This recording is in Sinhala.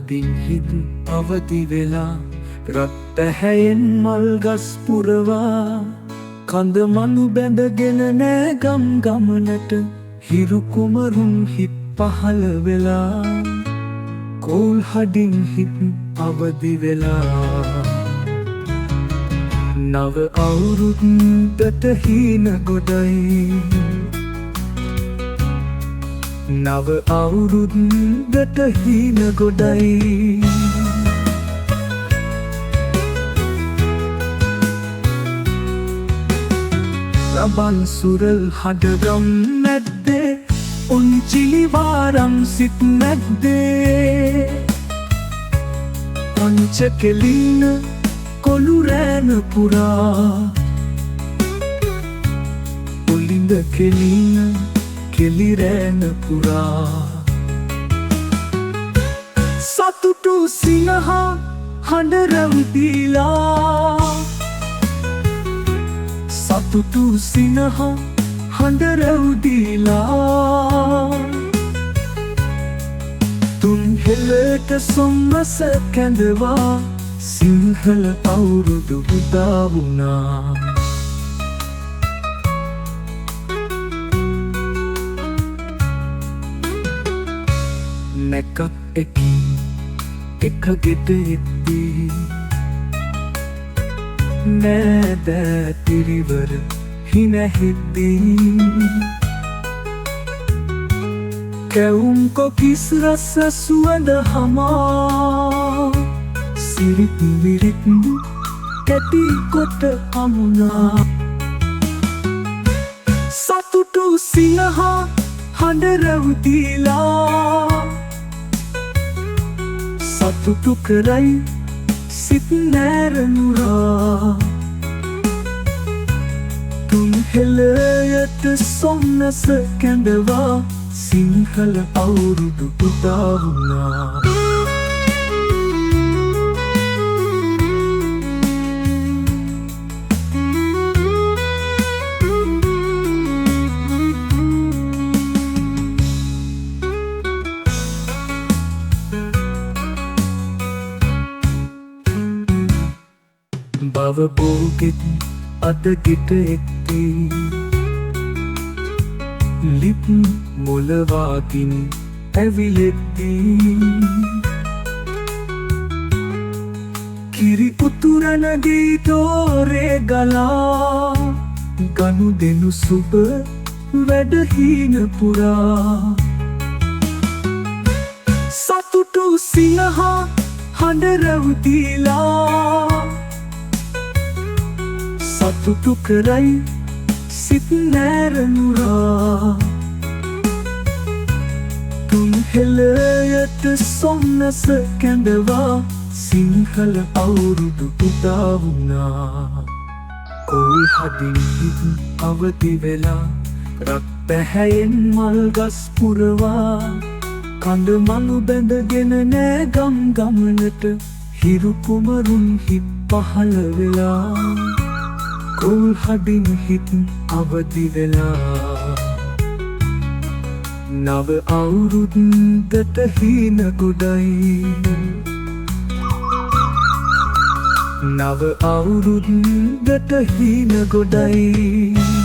හදින් හිත් අවදි වෙලා රත් පැහැයෙන් මල් ගස් පුරවා කඳ මනු බැඳගෙන නෑ ගම් ගමනට හිරු කුමරුන් හිත් පහළ වෙලා කෝල් හදින් හිත් අවදි වෙලා නව අවුරුද්දට හීන ගොඩයි නව අවුරුද්දට හීන ගොඩයි රබන් සුරල් හඩගම් නැද්දේ උන්චිලි වාරම් සිත් නැද්දේ පංච කෙලින කොළු රෑන පුරා උලින්ද කෙලින කෙලි රෑන පුරා සතුටු සිනහා හඬ රැවුදීලා සතුටු සිනහා හඬ රැවුදීලා තුන් හෙළට සොම්නස කැඳවා සිංහල අවුරුදු උදා වුණා නැකත් එකින් එක ගෙට එද්දී නෑදෑ පිරිවර හිනැහිද්දී කැවුම් කොකිස් රස සුවඳ හමා සිරිත් විරිත් කැටි කොට හමුණා සතුටු සිනහා හඬ රැවුදීලා සතුටු කරයි සිත් නෑරනුරා තුන් හෙළයට සොම්නස කැඳවා සිංහල අවුරුදු උදා වුණා බව බෝගෙත් අද ගෙට එක්දී ලිප් මොලවාකින් ඇවිලෙද්දී කිරි උතුරනදී තෝරේ ගලා ගනු දෙනු සුබ වැඩහීන පුරා සතුටු සිනහා හඬ රැවුදීලා සතුටු කරයි සිත් නෑරනුරා තුන් හෙළයට සොම්නස කැඳවා සිංහල අවුරුදු උදා වුණා කෝල් හදින් හිත් අවදි වෙලා රත් පැහැයෙන් මල් ගස් පුරවා කඳ මනු බැඳගෙන නෑ ගම් ගමනට හිරු කුමරුන් හිත් පහළ වෙලා කෝල් හදින් හිත් අවදි වෙලා නව අවුරුද්දට හීන ගොඩයි නව අවුරුද්දට හීන ගොඩයි